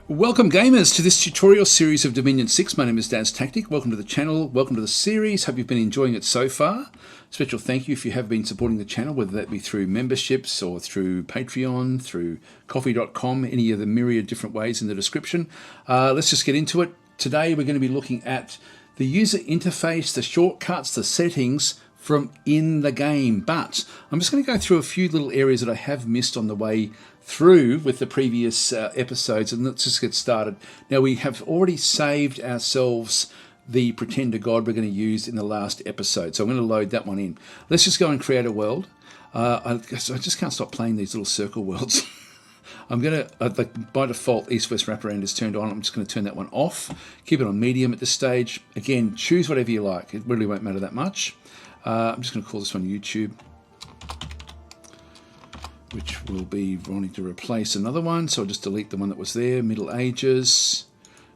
Welcome gamers to this tutorial series of Dominion 6. My name is DasTactic. Welcome to the channel, welcome to the series. Hope you've been enjoying it so far. Special thank you if you have been supporting the channel, whether that be through memberships or through Patreon, through coffee.com, any of the myriad different ways in the description. Let's just get into it. Today we're going to be looking at the user interface, the shortcuts, the settings from in the game, but I'm just going to go through a few little areas that I have missed on the way through with the previous episodes, and let's just get started. Now, we have already saved ourselves the Pretender God we're going to use in the last episode, so I'm going to load that one in. Let's just go and create a world. I just can't stop playing these little circle worlds. I'm going to, by default, east-west wraparound is turned on. I'm just going to turn that one off. Keep it on medium at this stage. Again, choose whatever you like. It really won't matter that much. I'm just going to call this one YouTube, which will be wanting to replace another one. So I'll just delete the one that was there, Middle Ages.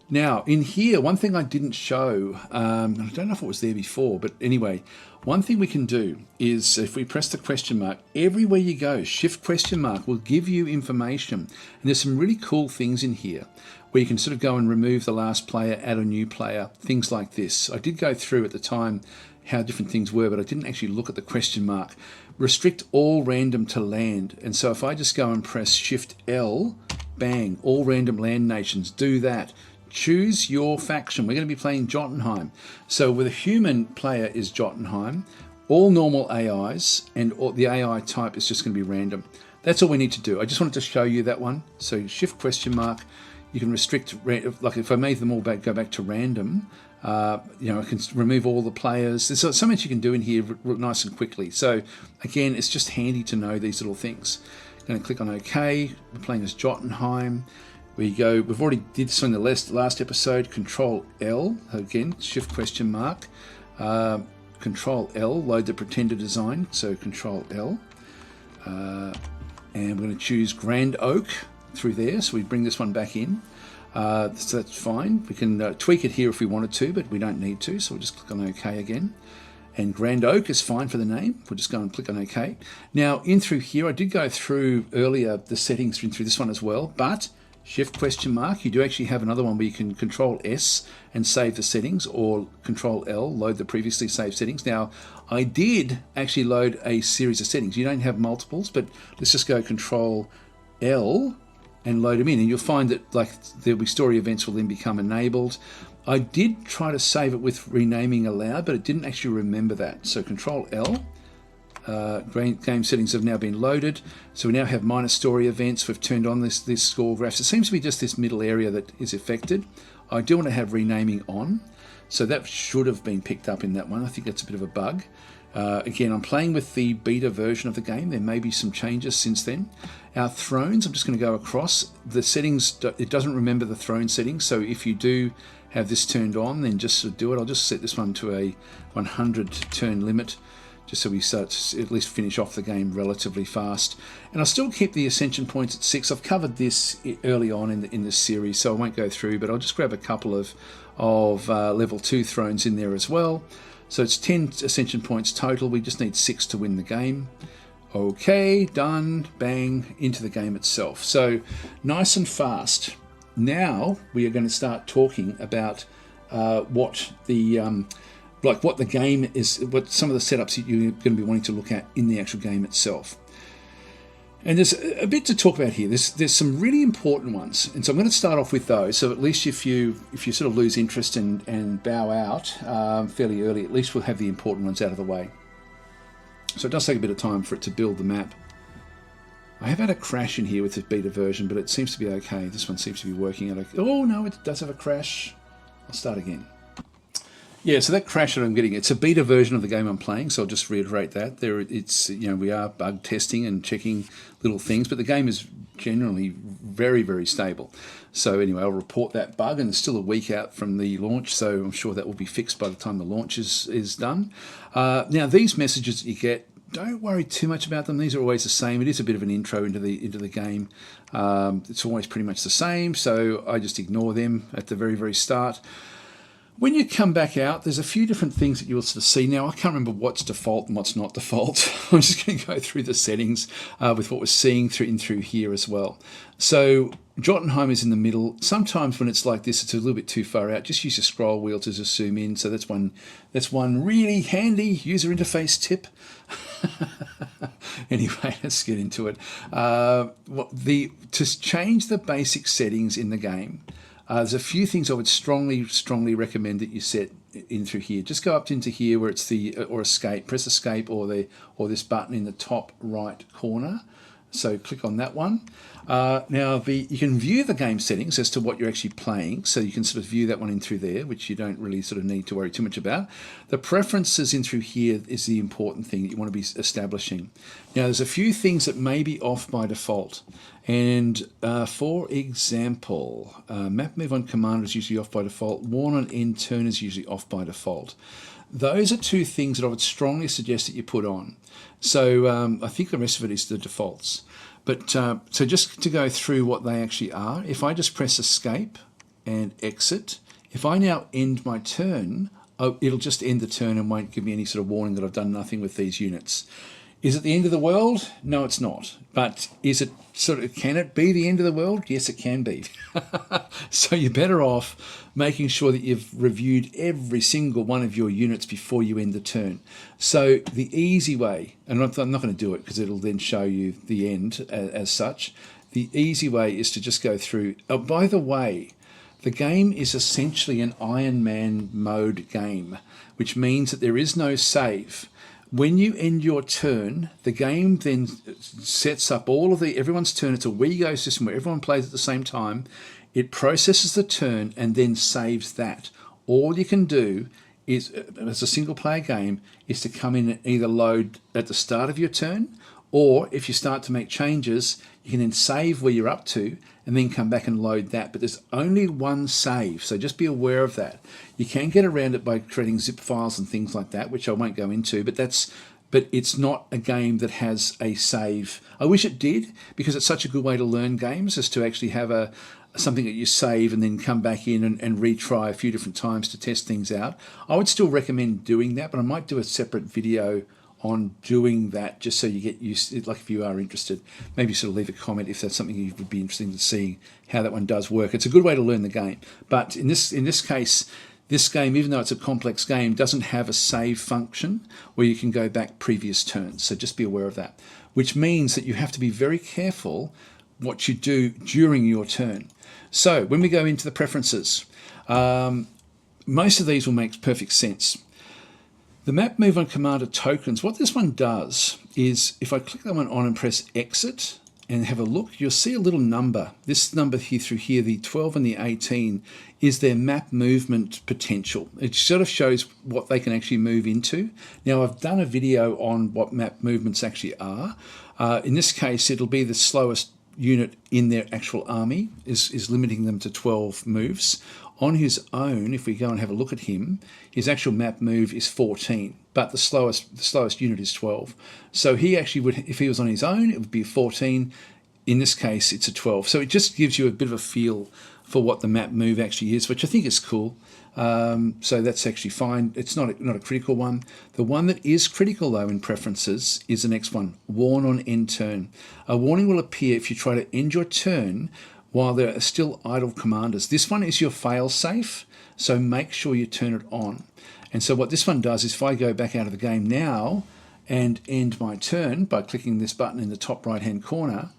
Now, in here, one thing I didn't show, I don't know if it was there before, but anyway, one thing we can do is if we press the question mark, everywhere you go, shift question mark will give you information. And there's some really cool things in here where you can sort of go and remove the last player, add a new player, things like this. I did go through at the time how different things were, but I didn't actually look at the question mark. Restrict all random to land. And so if I just go and press Shift L, bang, all random land nations, do that. Choose your faction. We're going to be playing Jotunheim. So with a human player is Jotunheim, all normal AIs, and the AI type is just going to be random. That's all we need to do. I just wanted to show you that one. So Shift question mark, you can restrict, like if I made them all go back to random, I can remove all the players. There's so much you can do in here nice and quickly. So again, it's just handy to know these little things. I'm going to click on OK. We're playing as Jotunheim. We go. We've already did this on the last episode. Control L again. Shift question mark. Control L. Load the Pretender design. So Control L. And we're going to choose Grand Oak through there. So we bring this one back in. So that's fine. We can tweak it here if we wanted to, but we don't need to. So we'll just click on OK again. And Grand Oak is fine for the name. We'll just go and click on OK. Now, in through here, I did go through earlier the settings in through this one as well, but Shift question mark, you do actually have another one where you can Control S and save the settings, or Control L, load the previously saved settings. Now, I did actually load a series of settings. You don't have multiples, but let's just go Control L and load them in, and you'll find that there'll be story events will then become enabled. I did try to save it with renaming allowed, but it didn't actually remember that. So Control L, game settings have now been loaded. So we now have minor story events. We've turned on this score graphs. It seems to be just this middle area that is affected. I do want to have renaming on, so that should have been picked up in that one. I think that's a bit of a bug. Again, I'm playing with the beta version of the game. There may be some changes since then. Our thrones, I'm just going to go across. The settings, it doesn't remember the throne settings, so if you do have this turned on, then just do it. I'll just set this one to a 100 turn limit, just so we start to at least finish off the game relatively fast. And I'll still keep the ascension points at 6. I've covered this early on in this series, so I won't go through, but I'll just grab a couple of level 2 thrones in there as well. So it's 10 ascension points total. We just need 6 to win the game. Okay, done, bang, into the game itself. So nice and fast. Now we are going to start talking about what the game is, what some of the setups that you're going to be wanting to look at in the actual game itself. And there's a bit to talk about here. There's some really important ones, and so I'm going to start off with those. So at least if you sort of lose interest and bow out fairly early, at least we'll have the important ones out of the way. So it does take a bit of time for it to build the map. I have had a crash in here with the beta version, but it seems to be okay. This one seems to be working out. Oh no, it does have a crash. I'll start again. Yeah, so that crash that I'm getting, it's a beta version of the game I'm playing, so I'll just reiterate that. We are bug testing and checking little things, but the game is generally very, very stable. So anyway, I'll report that bug, and it's still a week out from the launch, so I'm sure that will be fixed by the time the launch is done. Now, these messages that you get, don't worry too much about them. These are always the same. It is a bit of an intro into the game. It's always pretty much the same, so I just ignore them at the very, very start. When you come back out, there's a few different things that you'll sort of see. Now, I can't remember what's default and what's not default. I'm just going to go through the settings with what we're seeing through here as well. So Jotunheim is in the middle. Sometimes when it's like this, it's a little bit too far out. Just use your scroll wheel to just zoom in. So that's one really handy user interface tip. Anyway, let's get into it. To change the basic settings in the game, there's a few things I would strongly recommend that you set in through here. Just go up into here where it's the or escape. Press escape or this button in the top right corner. So click on that one. Now you can view the game settings as to what you're actually playing, so you can sort of view that one in through there, which you don't really sort of need to worry too much about. The preferences in through here is the important thing that you want to be establishing. Now there's a few things that may be off by default, and for example, map move on commander is usually off by default. Warn on end turn is usually off by default. Those are two things that I would strongly suggest that you put on. So I think the rest of it is the defaults. But so just to go through what they actually are, if I just press escape and exit, if I now end my turn, it'll just end the turn and won't give me any sort of warning that I've done nothing with these units. Is it the end of the world? No, it's not. But is it can it be the end of the world? Yes, it can be. So you're better off making sure that you've reviewed every single one of your units before you end the turn. So the easy way, and I'm not going to do it because it'll then show you the end as such. The easy way is to just go through. Oh, by the way, the game is essentially an Iron Man mode game, which means that there is no save. When you end your turn, the game then sets up everyone's turn. It's a WeGo system where everyone plays at the same time. It processes the turn and then saves that. All you can do is, as a single player game, is to come in and either load at the start of your turn, or if you start to make changes, you can then save where you're up to and then come back and load that. But there's only one save, so just be aware of that. You can get around it by creating zip files and things like that, which I won't go into, but it's not a game that has a save. I wish it did, because it's such a good way to learn games, is to actually have something that you save and then come back in and retry a few different times to test things out. I would still recommend doing that, but I might do a separate video on doing that, just so you get used to it. Like if you are interested, maybe sort of leave a comment if that's something you would be interested in seeing how that one does work. It's a good way to learn the game. But in this case, this game, even though it's a complex game, doesn't have a save function where you can go back previous turns. So just be aware of that, which means that you have to be very careful what you do during your turn. So when we go into the preferences, most of these will make perfect sense. The map move on commander tokens, what this one does is, if I click that one on and press exit and have a look, you'll see a little number. This number here through here, the 12 and the 18, is their map movement potential. It sort of shows what they can actually move into. Now, I've done a video on what map movements actually are. In this case, it'll be the slowest unit in their actual army, is limiting them to 12 moves. On his own, if we go and have a look at him, his actual map move is 14, but the slowest unit is 12. So he actually would, if he was on his own, it would be 14. In this case, it's a 12. So it just gives you a bit of a feel for what the map move actually is, which I think is cool. So that's actually fine. It's not a critical one. The one that is critical, though, in preferences is the next one, warn on end turn. A warning will appear if you try to end your turn while there are still idle commanders. This one is your fail safe, so make sure you turn it on. And so what this one does is, if I go back out of the game now and end my turn by clicking this button in the top right hand corner,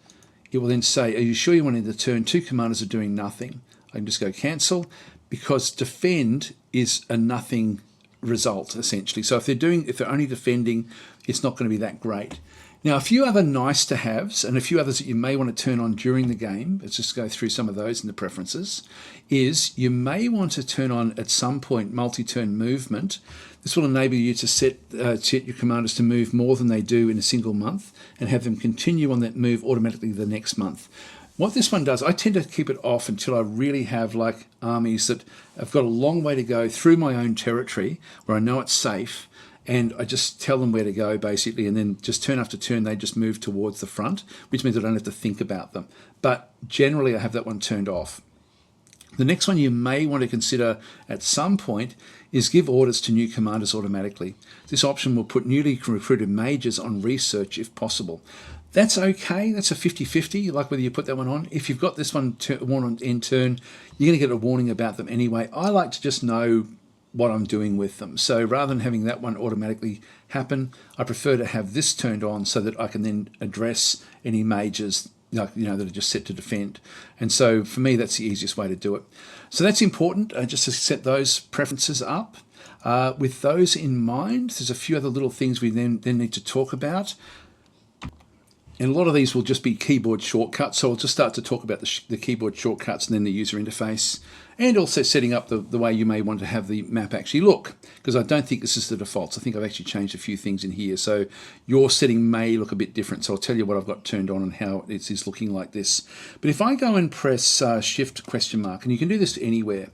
it will then say, are you sure you want to end the turn? Two commanders are doing nothing. I can just go cancel, because defend is a nothing result essentially. So if they're only defending, it's not going to be that great. Now, a few other nice to haves and a few others that you may want to turn on during the game, let's just go through some of those in the preferences, is you may want to turn on at some point multi-turn movement. This will enable you to set your commanders to move more than they do in a single month and have them continue on that move automatically the next month. What this one does, I tend to keep it off until I really have like armies that have got a long way to go through my own territory where I know it's safe, and I just tell them where to go basically, and then just turn after turn they just move towards the front, which means I don't have to think about them. But generally I have that one turned off. The next one you may want to consider at some point is give orders to new commanders automatically. This option will put newly recruited majors on research if possible. That's okay, that's a 50-50, like whether you put that one on. If you've got this one in turn, you're going to get a warning about them anyway. I like to just know what I'm doing with them. So rather than having that one automatically happen, I prefer to have this turned on so that I can then address any majors that are just set to defend. And so for me, that's the easiest way to do it. So that's important, just to set those preferences up. With those in mind, there's a few other little things we then need to talk about. And a lot of these will just be keyboard shortcuts. So we'll just start to talk about the keyboard shortcuts and then the user interface, and also setting up the way you may want to have the map actually look, because I don't think this is the defaults. I think I've actually changed a few things in here. So your setting may look a bit different. So I'll tell you what I've got turned on and how it is looking like this. But if I go and press Shift question mark, and you can do this anywhere.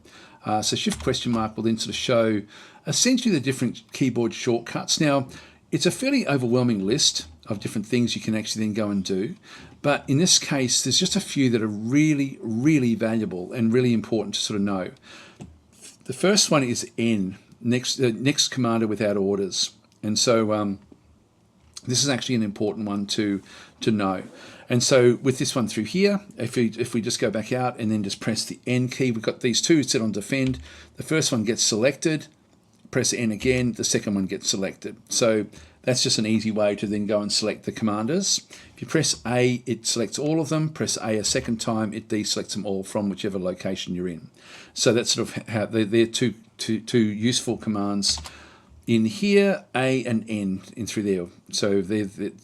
So Shift question mark will then sort of show essentially the different keyboard shortcuts. Now, it's a fairly overwhelming list of different things you can actually then go and do. But in this case, there's just a few that are really, really valuable and really important to sort of know. The first one is N, next commander without orders. And so this is actually an important one to know. And so with this one through here, if we just go back out and then just press the N key, we've got these two set on defend. The first one gets selected, press N again, the second one gets selected. So that's just an easy way to then go and select the commanders. If you press A, it selects all of them. Press A a second time, it deselects them all from whichever location you're in. So that's sort of how they're two useful commands in here, A and N in through there. So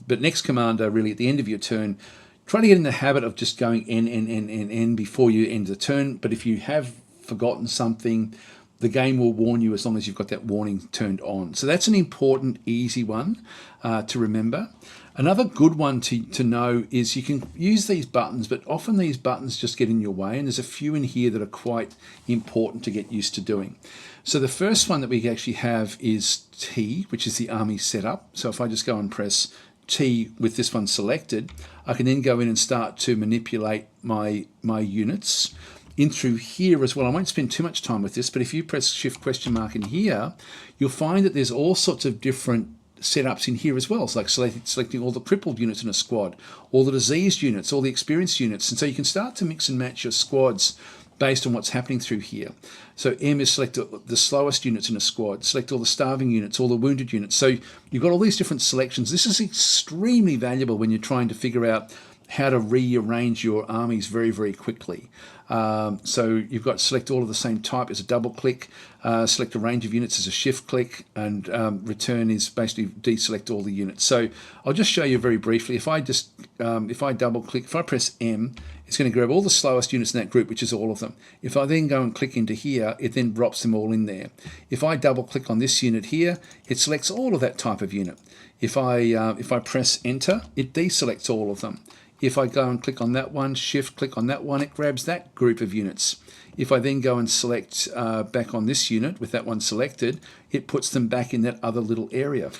but next commander, really at the end of your turn, try to get in the habit of just going N before you end the turn. But if you have forgotten something, the game will warn you as long as you've got that warning turned on. So that's an important, easy one to remember. Another good one to know is you can use these buttons, but often these buttons just get in your way, and there's a few in here that are quite important to get used to doing. So the first one that we actually have is T, which is the army setup. So if I just go and press T with this one selected, I can then go in and start to manipulate my units in through here as well. I won't spend too much time with this, but if you press Shift question mark in here, you'll find that there's all sorts of different setups in here as well. It's like selecting all the crippled units in a squad, all the diseased units, all the experienced units. And so you can start to mix and match your squads based on what's happening through here. So M is select the slowest units in a squad, select all the starving units, all the wounded units. So you've got all these different selections. This is extremely valuable when you're trying to figure out how to rearrange your armies very, very quickly. So you've got select all of the same type as a double click, select a range of units as a shift click, and return is basically deselect all the units. So I'll just show you very briefly. If I just if I double click, if I press M, it's going to grab all the slowest units in that group, which is all of them. If I then go and click into here, it then drops them all in there. If I double click on this unit here, it selects all of that type of unit. If I press enter, it deselects all of them. If I go and click on that one, shift click on that one, it grabs that group of units. If I then go and select back on this unit with that one selected, it puts them back in that other little area.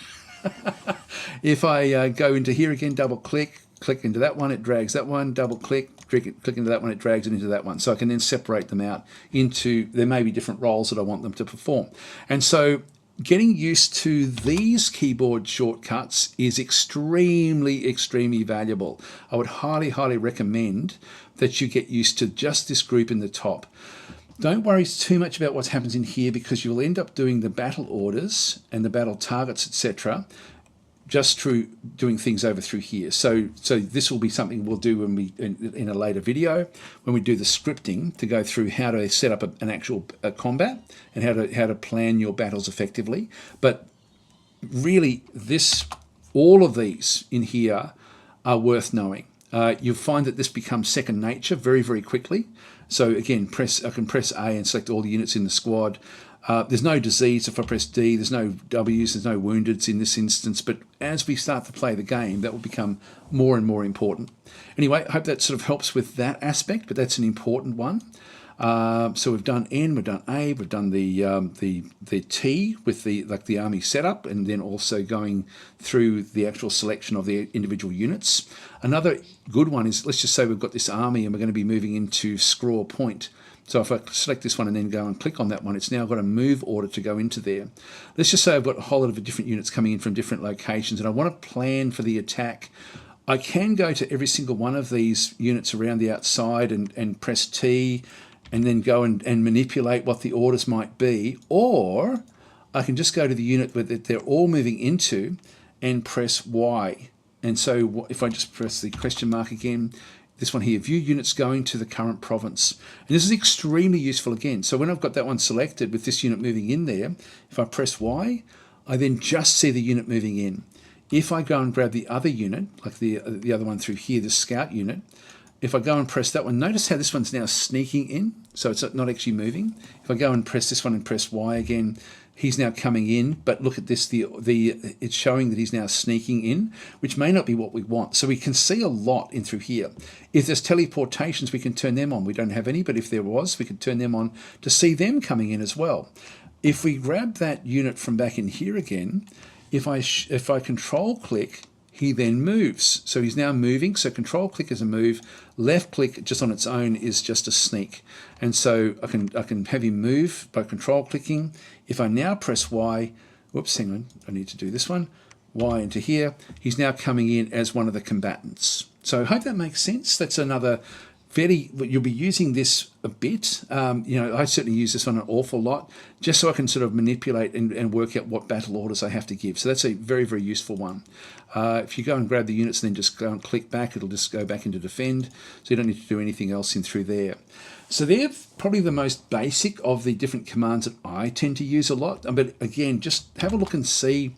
If I go into here again, double click into that one, it drags that one, double click into that one, it drags it into that one. So I can then separate them out into, there may be different roles that I want them to perform. And so getting used to these keyboard shortcuts is extremely, extremely valuable. I would highly, highly recommend that you get used to just this group in the top. Don't worry too much about what happens in here, because you'll end up doing the battle orders and the battle targets, etc., just through doing things over through here. So this will be something we'll do when we in a later video, when we do the scripting to go through how to set up an actual combat and how to plan your battles effectively. But really, all of these in here are worth knowing. You'll find that this becomes second nature very, very quickly. So again, I can press A and select all the units in the squad. There's no disease if I press D, there's no W's, there's no woundeds in this instance, but as we start to play the game, that will become more and more important. Anyway, I hope that sort of helps with that aspect, but that's an important one. So we've done N, we've done A, we've done the T with the army setup, and then also going through the actual selection of the individual units. Another good one is, let's just say we've got this army and we're going to be moving into Scraw Point. So if I select this one and then go and click on that one, it's now got a move order to go into there. Let's just say I've got a whole lot of different units coming in from different locations and I want to plan for the attack. I can go to every single one of these units around the outside and press T and then go and manipulate what the orders might be, or I can just go to the unit that they're all moving into and press Y. And so if I just press the question mark again, this one here, view units going to the current province. And this is extremely useful again. So when I've got that one selected with this unit moving in there, if I press Y, I then just see the unit moving in. If I go and grab the other unit, like the other one through here, the scout unit, if I go and press that one, notice how this one's now sneaking in, so it's not actually moving. If I go and press this one and press Y again, he's now coming in, but look at this, it's showing that he's now sneaking in, which may not be what we want. So we can see a lot in through here. If there's teleportations, we can turn them on. We don't have any, but if there was, we could turn them on to see them coming in as well. If we grab that unit from back in here again, if I control click, he then moves. So he's now moving. So control click is a move. Left click just on its own is just a sneak. And so I can have him move by control clicking. If I now press Y, whoops, hang on, I need to do this one. Y into here. He's now coming in as one of the combatants. So I hope that makes sense. That's another you'll be using this a bit. I certainly use this one an awful lot, just so I can sort of manipulate and work out what battle orders I have to give. So that's a very, very useful one. If you go and grab the units and then just go and click back, it'll just go back into defend. So you don't need to do anything else in through there. So they're probably the most basic of the different commands that I tend to use a lot. But again, just have a look and see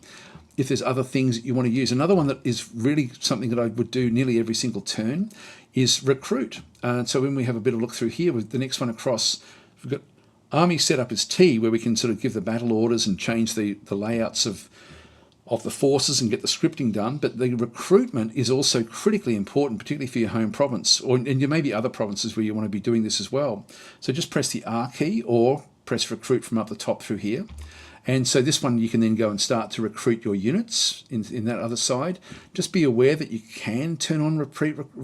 if there's other things that you want to use. Another one that is really something that I would do nearly every single turn is recruit. So when we have a bit of look through here with the next one across, we've got army set up as T, where we can sort of give the battle orders and change the layouts of the forces and get the scripting done. But the recruitment is also critically important, particularly for your home province, and there may be other provinces where you want to be doing this as well. So just press the R key or press recruit from up the top through here. And so this one, you can then go and start to recruit your units in that other side. Just be aware that you can turn on recruitment,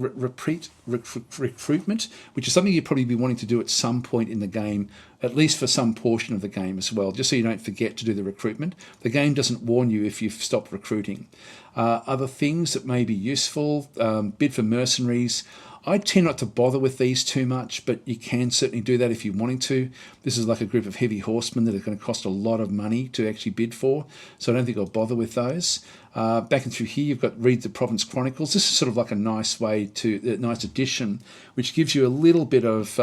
which is something you'd probably be wanting to do at some point in the game, at least for some portion of the game as well, just so you don't forget to do the recruitment. The game doesn't warn you if you've stopped recruiting. Other things that may be useful, bid for mercenaries. I tend not to bother with these too much, but you can certainly do that if you're wanting to. This is like a group of heavy horsemen that are going to cost a lot of money to actually bid for, so I don't think I'll bother with those. Back and through here, you've got Read the Province Chronicles. This is sort of like a nice nice addition, which gives you a little bit of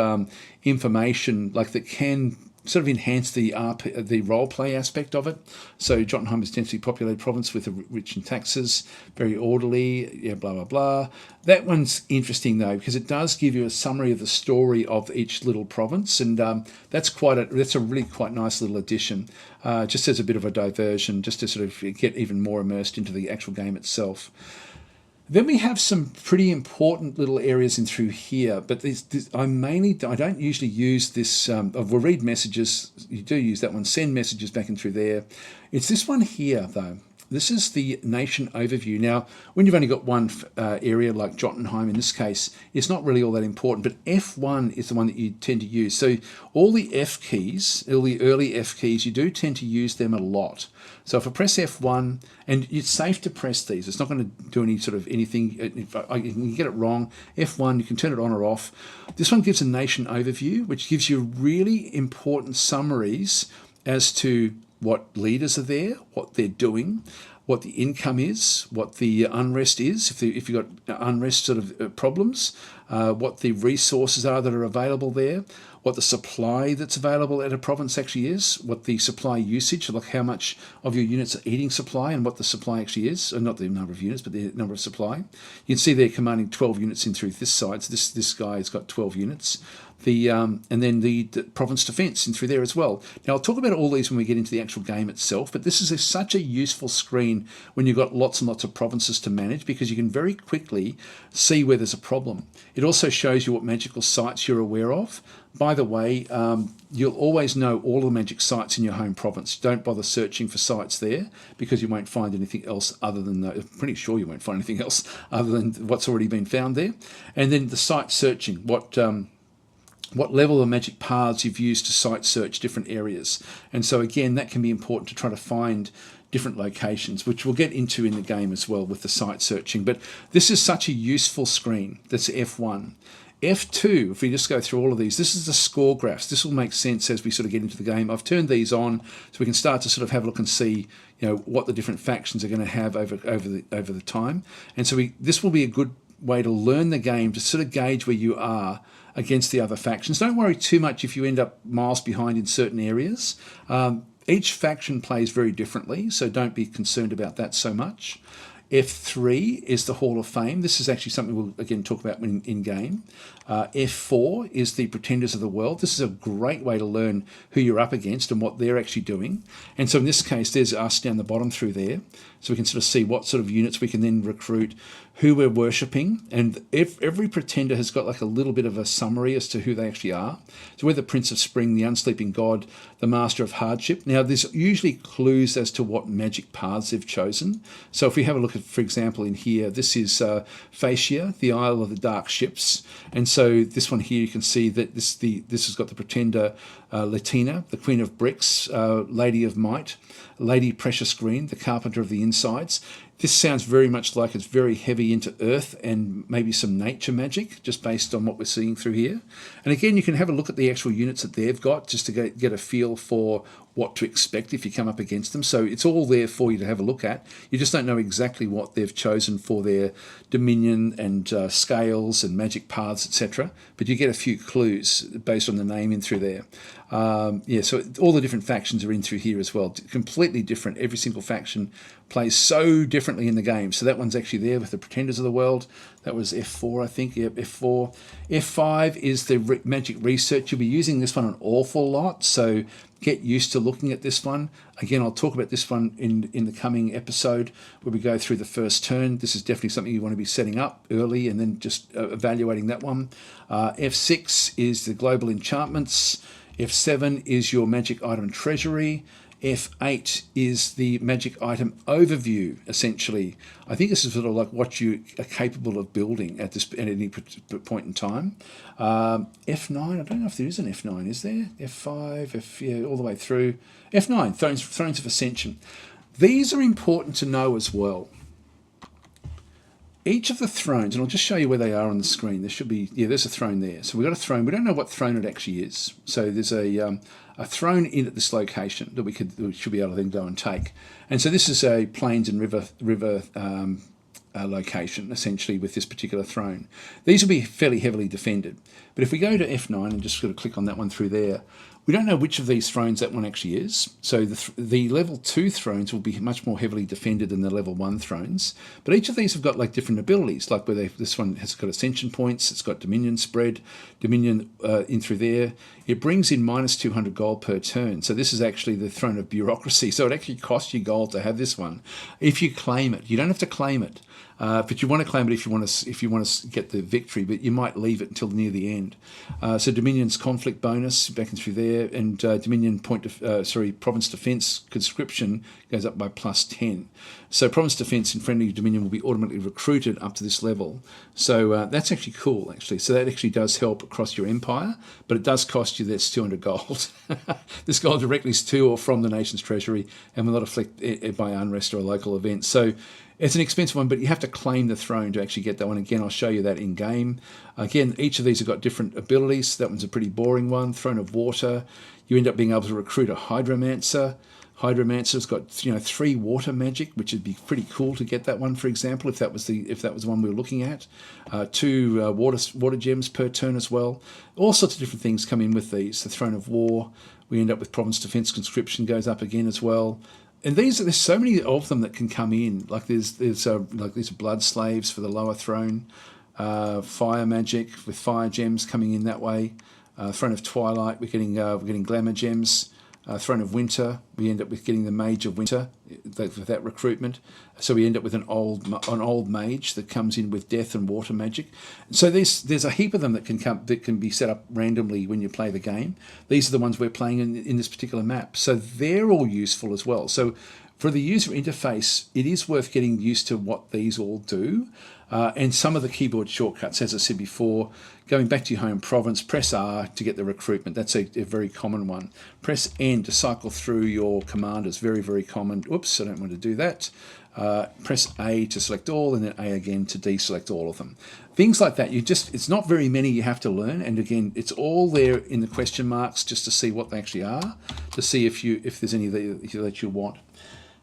information like that can sort of enhance the role play aspect of it. So Jotunheim is a densely populated province with rich in taxes, very orderly, blah, blah, blah. That one's interesting though, because it does give you a summary of the story of each little province, and that's a really quite nice little addition, just as a bit of a diversion, just to sort of get even more immersed into the actual game itself. Then we have some pretty important little areas in through here, but I don't usually use this. We'll read messages. You do use that one. Send messages back in through there. It's this one here though. This is the nation overview. Now, when you've only got one area like Jotunheim, in this case, it's not really all that important, but F1 is the one that you tend to use. So all the F keys, all the early F keys, you do tend to use them a lot. So if I press F1, and it's safe to press these, it's not going to do any sort of anything. If you can get it wrong, F1, you can turn it on or off. This one gives a nation overview, which gives you really important summaries as to what leaders are there, what they're doing, what the income is, what the unrest is, if you've got unrest sort of problems, what the resources are that are available there, what the supply that's available at a province actually is, what the supply usage, like how much of your units are eating supply and what the supply actually is, and not the number of units, but the number of supply. You can see they're commanding 12 units in through this side, so this guy has got 12 units. And then the province defence in through there as well. Now, I'll talk about all these when we get into the actual game itself, but this is such a useful screen when you've got lots and lots of provinces to manage, because you can very quickly see where there's a problem. It also shows you what magical sites you're aware of. By the way, you'll always know all the magic sites in your home province. Don't bother searching for sites there, because you won't find anything else other than I'm pretty sure you won't find anything else other than what's already been found there. And then the site searching, what level of magic paths you've used to site search different areas. And so again, that can be important to try to find different locations, which we'll get into in the game as well with the site searching. But this is such a useful screen. That's F1. F2, if we just go through all of these, this is the score graphs. This will make sense as we sort of get into the game. I've turned these on so we can start to sort of have a look and see, what the different factions are going to have over the time. And so this will be a good way to learn the game, to sort of gauge where you are against the other factions. Don't worry too much if you end up miles behind in certain areas. Each faction plays very differently, so don't be concerned about that so much. F3 is the Hall of Fame. This is actually something we'll again talk about in game. F4 is the Pretenders of the World. This is a great way to learn who you're up against and what they're actually doing. And so in this case, there's us down the bottom through there. So we can sort of see what sort of units we can then recruit, who we're worshipping. And every pretender has got like a little bit of a summary as to who they actually are. So we're the Prince of Spring, the Unsleeping God, the Master of Hardship. Now, there's usually clues as to what magic paths they've chosen. So if we have a look at, for example, in here, this is Phaecia, the Isle of the Dark Ships. And so this one here, you can see that this has got the pretender Latina, the Queen of Bricks, Lady of Might, Lady Precious Green, the Carpenter of the Insides. This sounds very much like it's very heavy into earth and maybe some nature magic, just based on what we're seeing through here. And again, you can have a look at the actual units that they've got just to get a feel for what to expect if you come up against them. So it's all there for you to have a look at. You just don't know exactly what they've chosen for their dominion and scales and magic paths, etc. But you get a few clues based on the name in through there. So all the different factions are in through here as well. Completely different. Every single faction plays so differently in the game. So that one's actually there with the Pretenders of the World. That was F4, I think. Yep, F4. F5 is the magic research. You'll be using this one an awful lot, so get used to looking at this one. Again, I'll talk about this one in the coming episode where we go through the first turn. This is definitely something you want to be setting up early and then just evaluating that one. F6 is the global enchantments. F7 is your magic item treasury. F8 is the magic item overview, essentially. I think this is sort of like what you are capable of building at any point in time. F9, I don't know if there is an F9, is there? F5, all the way through. F9, Thrones of Ascension. These are important to know as well. Each of the thrones, and I'll just show you where they are on the screen. There should be, there's a throne there. So we've got a throne. We don't know what throne it actually is. So there's a throne in at this location that we should be able to then go and take. And so this is a plains and river location, essentially, with this particular throne. These will be fairly heavily defended. But if we go to F9 and just sort of click on that one through there, we don't know which of these thrones that one actually is. So the level 2 thrones will be much more heavily defended than the level 1 thrones. But each of these have got like different abilities, like this one has got ascension points, it's got dominion spread, dominion in through there. It brings in minus 200 gold per turn. So this is actually the throne of bureaucracy. So it actually costs you gold to have this one. If you claim it, you don't have to claim it. But you want to claim it if you want to get the victory, but you might leave it until near the end. So Dominion's conflict bonus back and through there, and Dominion province defense conscription goes up by plus 10. So province defense in friendly Dominion will be automatically recruited up to this level. So that's actually cool, actually. So that actually does help across your empire, but it does cost you this 200 gold. This gold directly is to or from the nation's treasury and will not afflict it by unrest or a local event. So it's an expensive one, but you have to claim the throne to actually get that one. Again, I'll show you that in game. Again, each of these have got different abilities. That one's a pretty boring one. Throne of Water. You end up being able to recruit a Hydromancer. Hydromancer's got 3 water magic, which would be pretty cool to get that one, for example, if that was the one we were looking at. 2 water gems per turn as well. All sorts of different things come in with these. The Throne of War. We end up with province defense conscription goes up again as well. And there's so many of them that can come in. Like there's like these blood slaves for the lower throne, fire magic with fire gems coming in that way. Throne of Twilight, we're getting glamour gems. Throne of Winter, we end up with getting the Mage of Winter with that recruitment. So we end up with an old mage that comes in with death and water magic. So there's a heap of them that can be set up randomly when you play the game. These are the ones we're playing in this particular map. So they're all useful as well. So For the user interface, it is worth getting used to what these all do. And some of the keyboard shortcuts, as I said before, going back to your home province, press R to get the recruitment. That's a very common one. Press N to cycle through your commanders. Very, very common. Oops, I don't want to do that. Press A to select all, and then A again to deselect all of them. Things like that. It's not very many you have to learn. And again, it's all there in the question marks just to see what they actually are, to see if there's any that you want.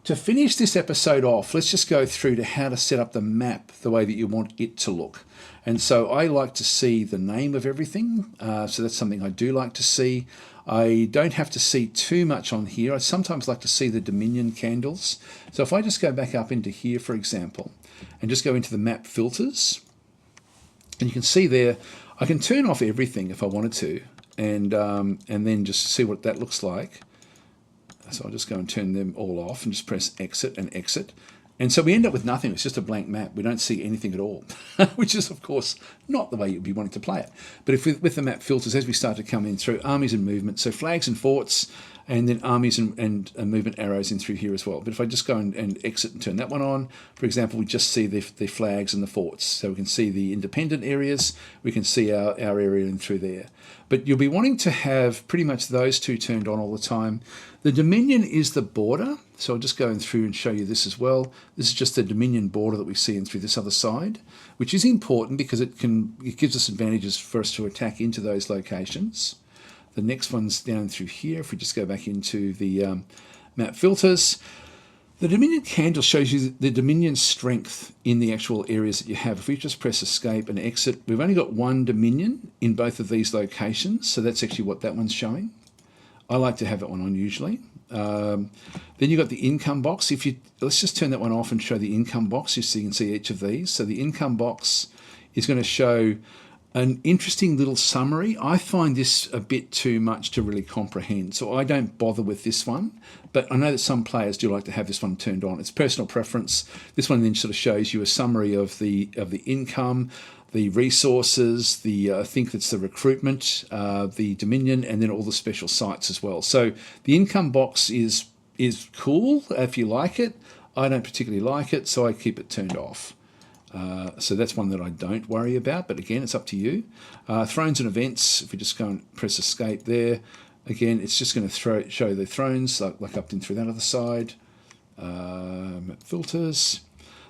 To finish this episode off, let's just go through to how to set up the map the way that you want it to look. And so I like to see the name of everything. So that's something I do like to see. I don't have to see too much on here. I sometimes like to see the Dominion candles. So if I just go back up into here, for example, and just go into the map filters, and you can see there, I can turn off everything if I wanted to, and then just see what that looks like. So I'll just go and turn them all off and just press exit and exit. And so we end up with nothing. It's just a blank map. We don't see anything at all, which is, of course, not the way you'd be wanting to play it. But if with the map filters, as we start to come in through armies and movement, so flags and forts, and then armies and movement arrows in through here as well. But if I just go and exit and turn that one on, for example, we just see the flags and the forts. So we can see the independent areas. We can see our area in through there. But you'll be wanting to have pretty much those two turned on all the time. The Dominion is the border. So I'll just go in through and show you this as well. This is just the Dominion border that we see in through this other side, which is important because it gives us advantages for us to attack into those locations. The next one's down through here. If we just go back into the map filters, the Dominion candle shows you the Dominion strength in the actual areas that you have. If we just press escape and exit, we've only got one Dominion in both of these locations. So that's actually what that one's showing. I like to have that one on usually. Then you've got the income box. Let's just turn that one off and show the income box just so you can see each of these. So the income box is going to show an interesting little summary. I find this a bit too much to really comprehend, so I don't bother with this one. But I know that some players do like to have this one turned on. It's personal preference. This one then sort of shows you a summary of the income, the resources, I think that's the recruitment, the Dominion, and then all the special sites as well. So the income box is cool if you like it. I don't particularly like it, so I keep it turned off. So that's one that I don't worry about, but again, it's up to you. Thrones and events, if we just go and press escape there, again, it's just going to show the thrones, like up in through that other side. Filters.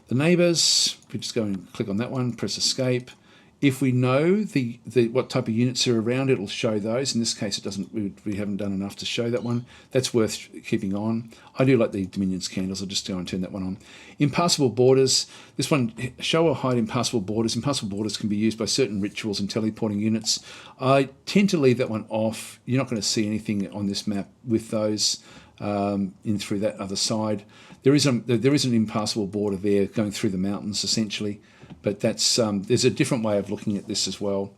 The neighbours, if we just go and click on that one, press escape. If we know what type of units are around, it'll show those. In this case, it doesn't. We haven't done enough to show that one. That's worth keeping on. I do like the Dominion's candles. I'll just go and turn that one on. Impassable borders. This one, show or hide impassable borders. Impassable borders can be used by certain rituals and teleporting units. I tend to leave that one off. You're not going to see anything on this map with those in through that other side. There is an impassable border there going through the mountains essentially. But that's there's a different way of looking at this as well.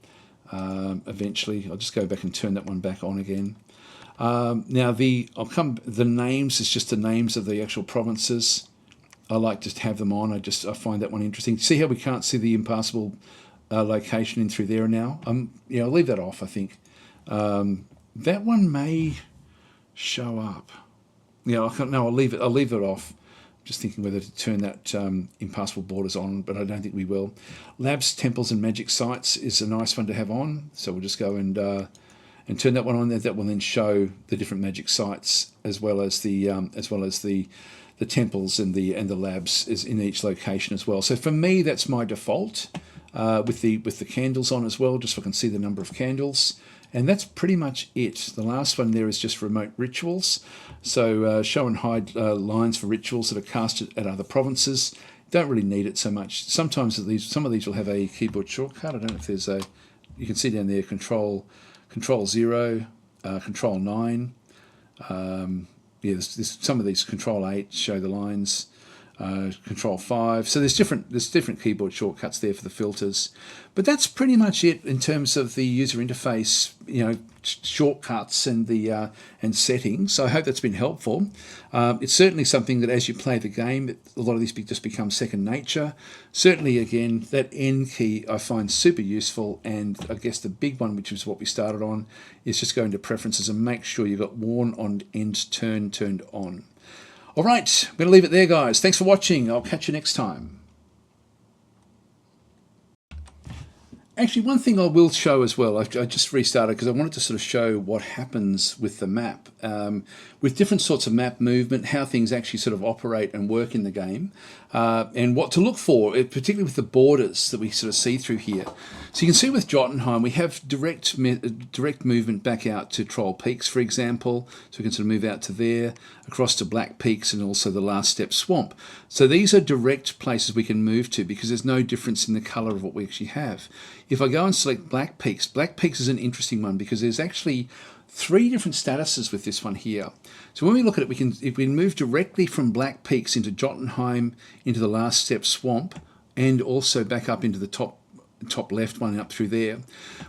Eventually, I'll just go back and turn that one back on again. Now the names is just the names of the actual provinces. I like to have them on. I find that one interesting. See how we can't see the impassable location in through there now. I'll leave that off. I think that one may show up. I'll leave it off. Just thinking whether to turn that impassable borders on, but I don't think we will. Labs, temples, and magic sites is a nice one to have on. So we'll just go and turn that one on there. That will then show the different magic sites as well as the temples and the labs is in each location as well. So for me, that's my default with the candles on as well, just so I can see the number of candles. And that's pretty much it. The last one there is just remote rituals. So show and hide lines for rituals that are cast at other provinces. Don't really need it so much. Sometimes some of these will have a keyboard shortcut. I don't know if there's you can see down there, Control 0, Control 9. There's some of these Control 8 show the lines. Control 5. So there's different keyboard shortcuts there for the filters, but that's pretty much it in terms of the user interface, shortcuts and settings. So I hope that's been helpful. It's certainly something that as you play the game, a lot of these just become second nature. Certainly, again, that N key I find super useful, and I guess the big one, which is what we started on, is just go into preferences and make sure you've got worn on end turn turned on. All right, I'm going to leave it there, guys. Thanks for watching. I'll catch you next time. Actually, one thing I will show as well, I just restarted because I wanted to sort of show what happens with the map. With different sorts of map movement, how things actually sort of operate and work in the game, and what to look for, particularly with the borders that we sort of see through here. So you can see with Jotunheim, we have direct movement back out to Troll Peaks, for example. So we can sort of move out to there, across to Black Peaks, and also the Last Step Swamp. So these are direct places we can move to because there's no difference in the colour of what we actually have. If I go and select Black Peaks is an interesting one because there's actually 3 different statuses with this one here. So when we look at it, if we move directly from Black Peaks into Jotunheim, into the Last Step Swamp, and also back up into the top left one up through there.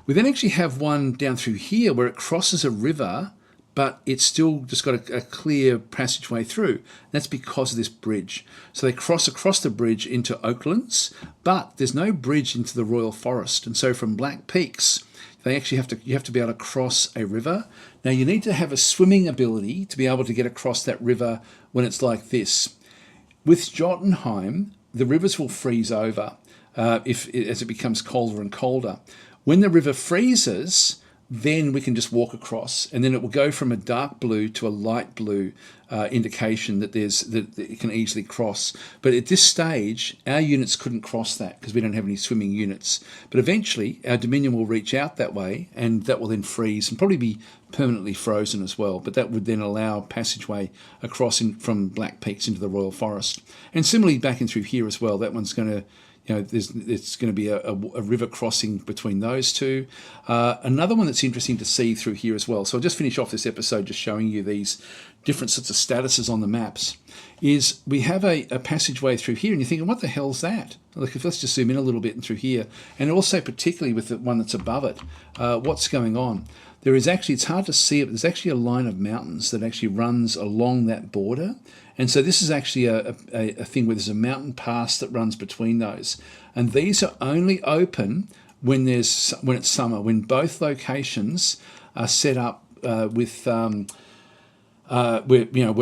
We then actually have one down through here where it crosses a river, but it's still just got a clear passageway through. That's because of this bridge. So they cross across the bridge into Oaklands, but there's no bridge into the Royal Forest. And so from Black Peaks, you have to be able to cross a river. Now you need to have a swimming ability to be able to get across that river when it's like this. With Jotunheim, the rivers will freeze over as it becomes colder and colder. When the river freezes, then we can just walk across, and then it will go from a dark blue to a light blue indication that it can easily cross. But at this stage, our units couldn't cross that because we don't have any swimming units. But eventually, our Dominion will reach out that way, and that will then freeze and probably be permanently frozen as well. But that would then allow passageway across from Black Peaks into the Royal Forest. And similarly, back in through here as well, that one's going to, it's going to be a river crossing between those two. Another one that's interesting to see through here as well, so I'll just finish off this episode just showing you these different sorts of statuses on the maps, is we have a passageway through here, and you're thinking, what the hell's that? Look, let's just zoom in a little bit and through here, and also particularly with the one that's above it, what's going on? There is actually, it's hard to see it, but there's actually a line of mountains that actually runs along that border. And so this is actually a thing where there's a mountain pass that runs between those. And these are only open when it's summer, when both locations are set up with where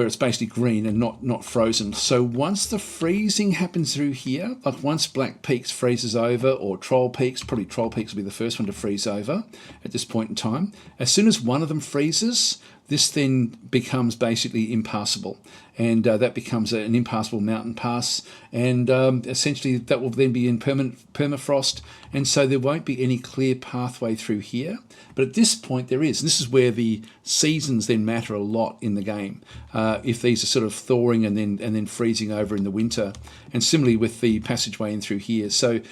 it's basically green and not frozen. So once the freezing happens through here, like once Black Peaks freezes over, or Troll Peaks, probably Troll Peaks will be the first one to freeze over at this point in time. As soon as one of them freezes, this then becomes basically impassable, and that becomes an impassable mountain pass, and essentially that will then be in permafrost, and so there won't be any clear pathway through here. But at this point there is, and this is where the seasons then matter a lot in the game. If these are sort of thawing and then freezing over in the winter, and similarly with the passageway in through here. So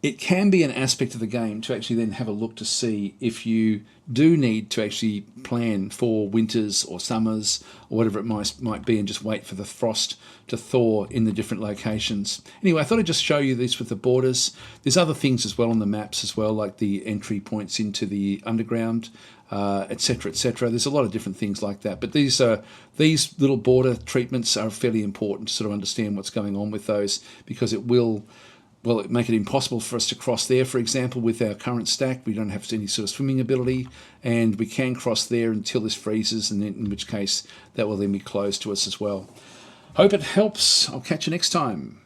it can be an aspect of the game to actually then have a look to see if you do need to actually plan for winters or summers or whatever it might be, and just wait for the frost to thaw in the different locations. Anyway, I thought I'd just show you this with the borders. There's other things as well on the maps as well, like the entry points into the underground, etc., etc. There's a lot of different things like that. But these little border treatments are fairly important to sort of understand what's going on with those, because it will make it impossible for us to cross there. For example, with our current stack, we don't have any sort of swimming ability, and we can cross there until this freezes, and in which case that will then be closed to us as well. Hope it helps. I'll catch you next time.